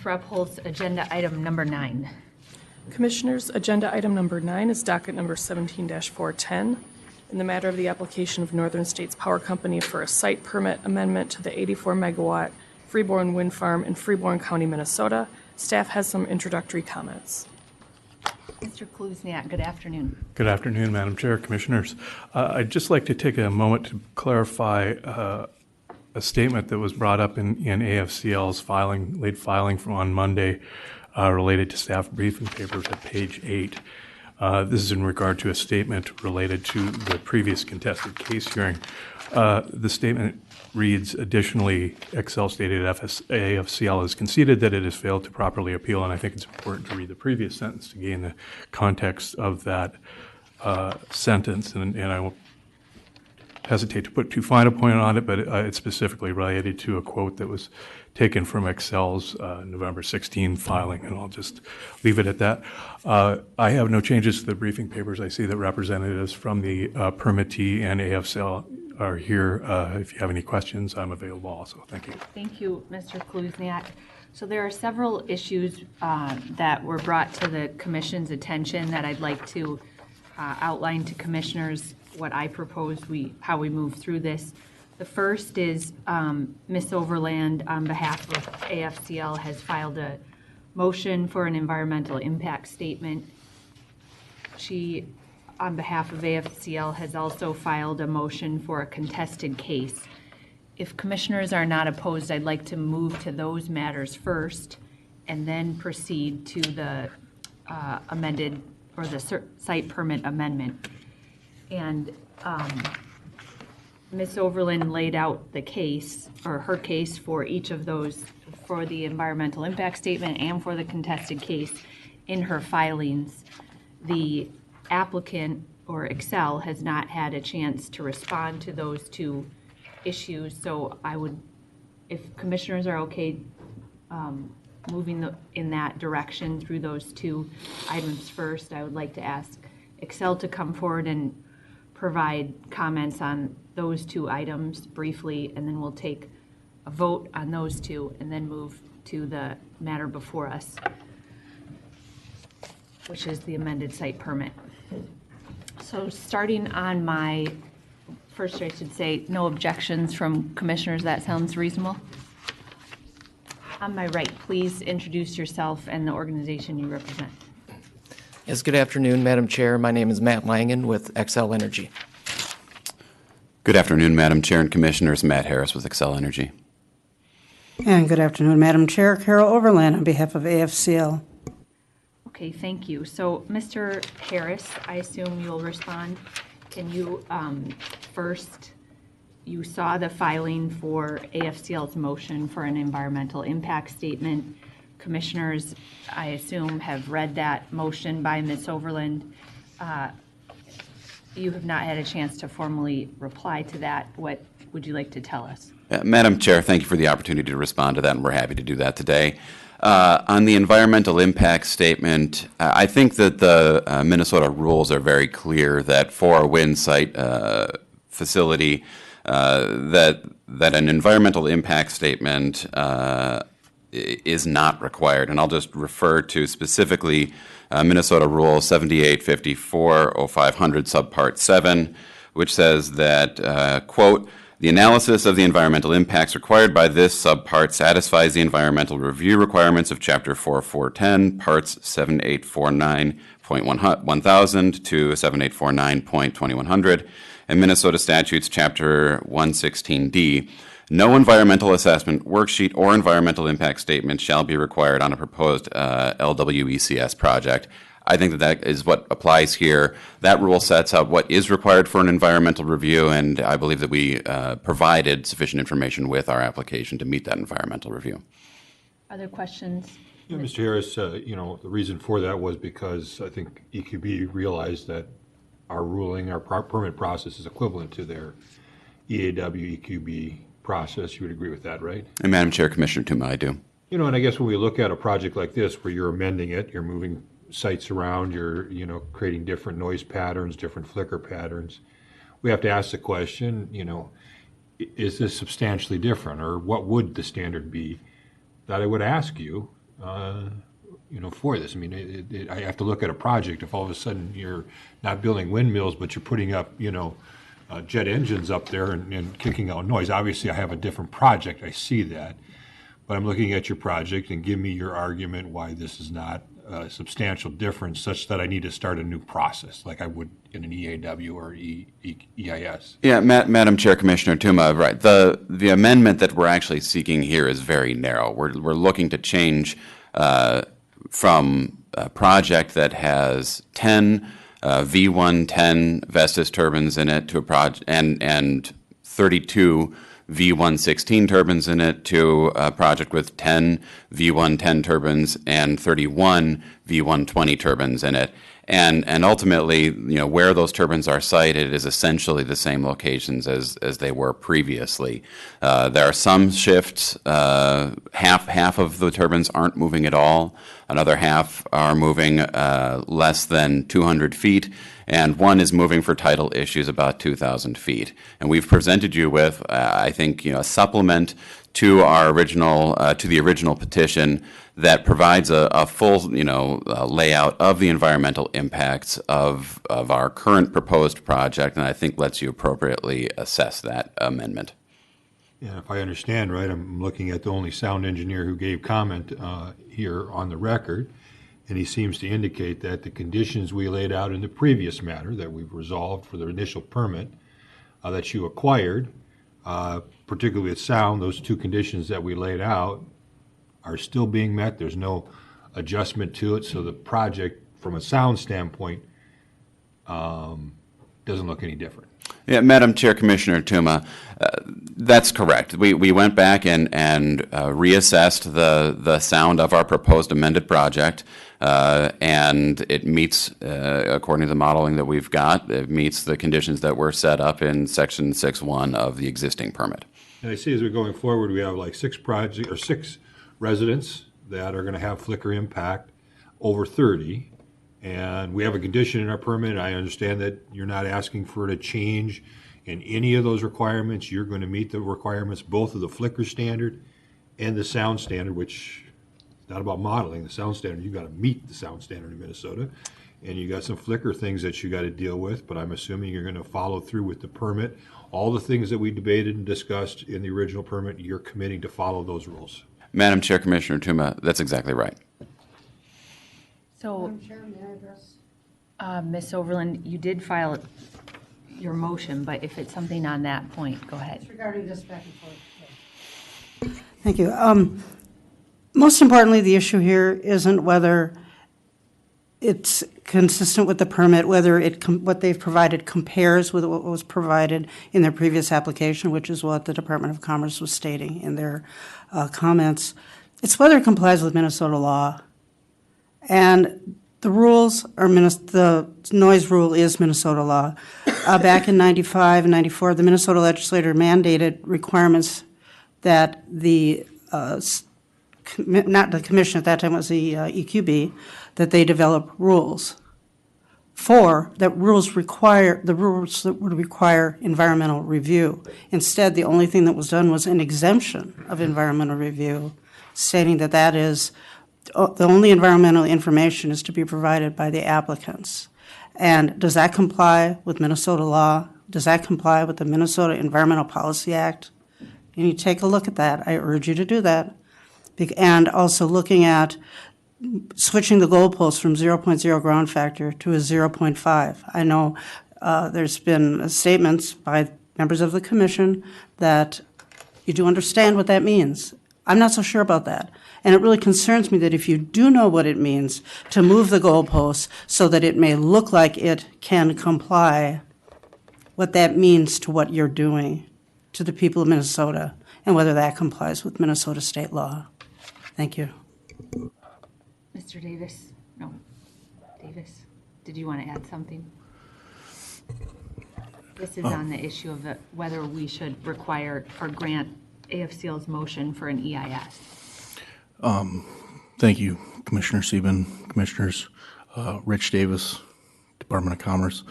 Ms. Repholz, agenda item number 9. Commissioners, agenda item number 9 is docket number 17-410 in the matter of the application of Northern States Power Company for a site permit amendment to the 84-megawatt Freeborn Wind Farm in Freeborn County, Minnesota. Staff has some introductory comments. Mr. Kluzniak, good afternoon. Good afternoon, Madam Chair, Commissioners. I'd just like to take a moment to clarify a statement that was brought up in AFCL's late filing from on Monday related to staff briefing papers at page 8. This is in regard to a statement related to the previous contested case hearing. The statement reads, additionally, Excel stated AFCL has conceded that it has failed to properly appeal, and I think it's important to read the previous sentence to gain the context of that sentence, and I won't hesitate to put too fine a point on it, but it's specifically related to a quote that was taken from Excel's November 16 filing, and I'll just leave it at that. I have no changes to the briefing papers. I see that representatives from the permittee and AFCL are here. If you have any questions, I'm available also. Thank you. Thank you, Mr. Kluzniak. So there are several issues that were brought to the Commission's attention that I'd like to outline to Commissioners what I propose how we move through this. The first is Ms. Overland, on behalf of AFCL, has filed a motion for an environmental impact statement. She, on behalf of AFCL, has also filed a motion for a contested case. If Commissioners are not opposed, I'd like to move to those matters first and then proceed to the amended or the site permit amendment. And Ms. Overland laid out the case, or her case, for each of those, for the environmental impact statement and for the contested case in her filings. The applicant, or Excel, has not had a chance to respond to those two issues, so I would, if Commissioners are okay moving in that direction through those two items first, I would like to ask Excel to come forward and provide comments on those two items briefly, and then we'll take a vote on those two and then move to the matter before us, which is the amended site permit. So starting on my first, I should say no objections from Commissioners. That sounds reasonable. On my right, please introduce yourself and the organization you represent. Yes, good afternoon, Madam Chair. My name is Matt Langen with Excel Energy. Good afternoon, Madam Chair and Commissioners. Matt Harris with Excel Energy. And good afternoon, Madam Chair. Carol Overland on behalf of AFCL. Okay, thank you. So, Mr. Harris, I assume you'll respond. Can you first, you saw the filing for AFCL's motion for an environmental impact statement. Commissioners, I assume, have read that motion by Ms. Overland. You have not had a chance to formally reply to that. What would you like to tell us? Madam Chair, thank you for the opportunity to respond to that, and we're happy to do that today. On the environmental impact statement, I think that the Minnesota rules are very clear that for a wind site facility, that an environmental impact statement is not required. And I'll just refer to specifically Minnesota Rule 7854-0500 subpart 7, which says that, quote, the analysis of the environmental impacts required by this subpart satisfies the environmental review requirements of Chapter 4410, Parts 7849.1000 to 7849.2100, and Minnesota Statutes Chapter 116D. No environmental assessment, worksheet, or environmental impact statement shall be required on a proposed LWECS project. I think that is what applies here. That rule sets out what is required for an environmental review, and I believe that we provided sufficient information with our application to meet that environmental review. Other questions? Yeah, Mr. Harris, the reason for that was because I think EQB realized that our ruling, our permit process is equivalent to their EAW EQB process. You would agree with that, right? And Madam Chair, Commissioner Tuma, I do. And I guess when we look at a project like this where you're amending it, you're moving sites around, you're creating different noise patterns, different flicker patterns, we have to ask the question, is this substantially different, or what would the standard be? That I would ask you, for this. I mean, I have to look at a project. If all of a sudden you're not building windmills, but you're putting up, jet engines up there and kicking out noise, obviously I have a different project. I see that. But I'm looking at your project, and give me your argument why this is not a substantial difference such that I need to start a new process like I would in an EAW or EIS. Yeah, Madam Chair, Commissioner Tuma, right. The amendment that we're actually seeking here is very narrow. We're looking to change from a project that has 10 V110 Vestas turbines in it to a project and 32 V116 turbines in it to a project with 10 V110 turbines and 31 V120 turbines in it. And ultimately, where those turbines are sited is essentially the same locations as they were previously. There are some shifts. Half of the turbines aren't moving at all. Another half are moving less than 200 feet. And one is moving for tidal issues about 2,000 feet. And we've presented you with, I think, a supplement to our original, to the original petition that provides a full, layout of the environmental impacts of our current proposed project, and I think lets you appropriately assess that amendment. Yeah, if I understand right, I'm looking at the only sound engineer who gave comment here on the record, and he seems to indicate that the conditions we laid out in the previous matter that we've resolved for the initial permit that you acquired, particularly with sound, those two conditions that we laid out are still being met. There's no adjustment to it, so the project from a sound standpoint doesn't look any different. Yeah, Madam Chair, Commissioner Tuma, that's correct. We went back and reassessed the sound of our proposed amended project, and it meets, according to the modeling that we've got, it meets the conditions that were set up in Section 6.1 of the existing permit. And I see as we're going forward, we have like six residents that are going to have flicker impact over 30. And we have a condition in our permit. I understand that you're not asking for a change in any of those requirements. You're going to meet the requirements, both of the flicker standard and the sound standard, which is not about modeling. The sound standard, you've got to meet the sound standard in Minnesota. And you got some flicker things that you got to deal with, but I'm assuming you're going to follow through with the permit. All the things that we debated and discussed in the original permit, you're committing to follow those rules. Madam Chair, Commissioner Tuma, that's exactly right. So, Ms. Overland, you did file your motion, but if it's something on that point, go ahead. Regarding this back and forth. Thank you. Most importantly, the issue here isn't whether it's consistent with the permit, whether what they've provided compares with what was provided in their previous application, which is what the Department of Commerce was stating in their comments. It's whether it complies with Minnesota law. And the rules are, the noise rule is Minnesota law. Back in 95 and 94, the Minnesota legislature mandated requirements that not the commission at that time, it was the EQB, that they develop rules the rules that would require environmental review. Instead, the only thing that was done was an exemption of environmental review, stating that that is the only environmental information is to be provided by the applicants. And does that comply with Minnesota law? Does that comply with the Minnesota Environmental Policy Act? And you take a look at that. I urge you to do that. And also looking at switching the goalposts from 0.0 ground factor to a 0.5. I know there's been statements by members of the commission that you do understand what that means. I'm not so sure about that. And it really concerns me that if you do know what it means, to move the goalposts so that it may look like it can comply, what that means to what you're doing to the people of Minnesota, and whether that complies with Minnesota state law. Thank you. Mr. Davis? No. Davis, did you want to add something? This is on the issue of whether we should require or grant AFCL's motion for an EIS. Thank you, Commissioner Sieben, Commissioners, Rich Davis, Department of Commerce.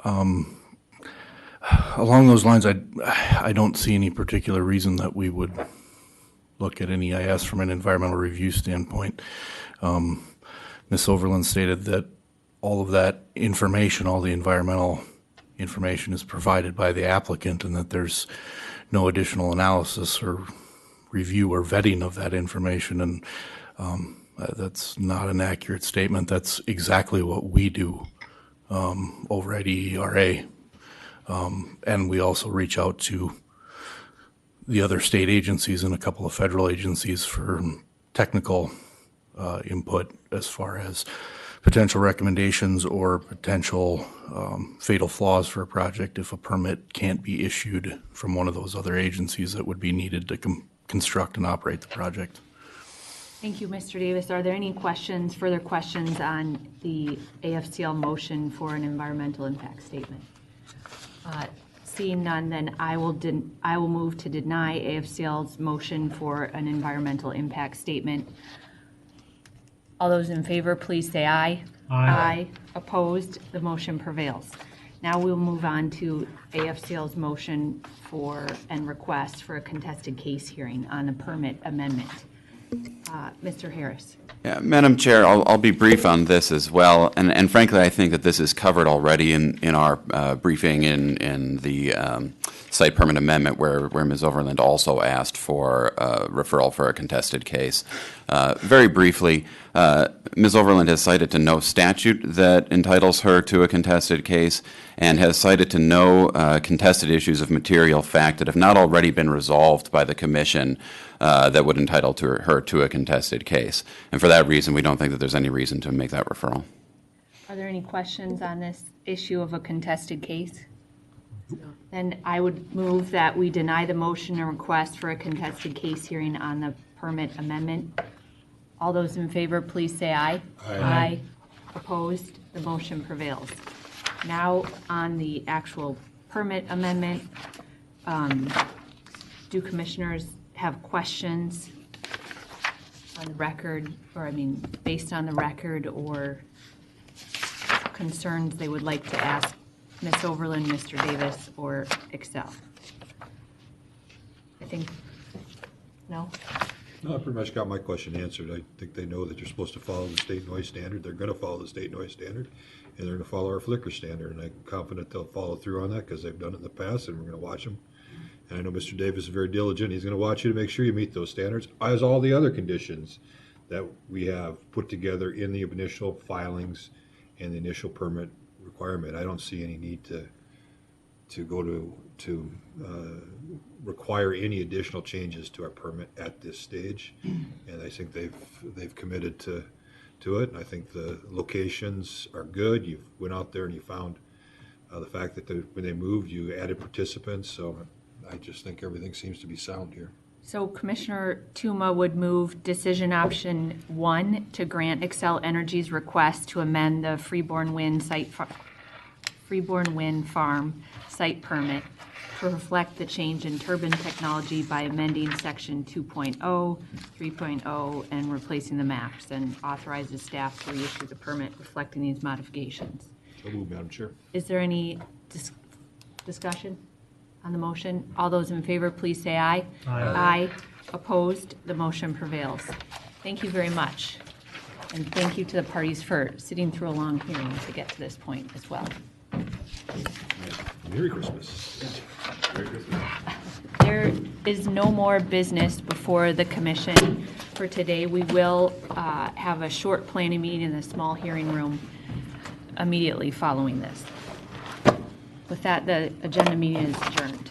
Along those lines, I don't see any particular reason that we would look at an EIS from an environmental review standpoint. Ms. Overland stated that all of that information, all the environmental information is provided by the applicant and that there's no additional analysis or review or vetting of that information. And that's not an accurate statement. That's exactly what we do over at EERA. And we also reach out to the other state agencies and a couple of federal agencies for technical input as far as potential recommendations or potential fatal flaws for a project if a permit can't be issued from one of those other agencies that would be needed to construct and operate the project. Thank you, Mr. Davis. Are there any questions, further questions on the AFCL motion for an environmental impact statement? Seeing none, then I will move to deny AFCL's motion for an environmental impact statement. All those in favor, please say aye. Aye. Opposed? The motion prevails. Now we'll move on to AFCL's motion for and request for a contested case hearing on a permit amendment. Mr. Harris. Yeah, Madam Chair, I'll be brief on this as well, and frankly, I think that this is covered already in our briefing in the site permit amendment where Ms. Overland also asked for referral for a contested case. Very briefly, Ms. Overland has cited to no statute that entitles her to a contested case and has cited to no contested issues of material fact that have not already been resolved by the Commission that would entitle her to a contested case. And for that reason, we don't think that there's any reason to make that referral. Are there any questions on this issue of a contested case? Then I would move that we deny the motion and request for a contested case hearing on the permit amendment. All those in favor, please say aye. Aye. Opposed? The motion prevails. Now on the actual permit amendment, do commissioners have questions on the record, or based on the record, or concerns they would like to ask Ms. Overland, Mr. Davis, or Excel? I think, no? No, I pretty much got my question answered. I think they know that you're supposed to follow the state noise standard. They're going to follow the state noise standard, and they're going to follow our flicker standard. And I'm confident they'll follow through on that because they've done it in the past, and we're going to watch them. And I know Mr. Davis is very diligent. He's going to watch you to make sure you meet those standards, as all the other conditions that we have put together in the initial filings and the initial permit requirement. I don't see any need to go to require any additional changes to our permit at this stage, and I think they've committed to it. And I think the locations are good. You went out there and you found the fact that when they moved, you added participants. So I just think everything seems to be sound here. So Commissioner Tuma would move decision option 1 to grant Excel Energy's request to amend the Freeborn Wind Farm site permit to reflect the change in turbine technology by amending section 2.0, 3.0, and replacing the maps, and authorizes staff to reissue the permit reflecting these modifications. So move, Madam Chair. Is there any discussion on the motion? All those in favor, please say aye. Aye. Aye. Opposed? The motion prevails. Thank you very much. And thank you to the parties for sitting through a long hearing to get to this point as well. Merry Christmas. Merry Christmas. There is no more business before the commission for today. We will have a short planning meeting in the small hearing room immediately following this. With that, the agenda meeting is adjourned.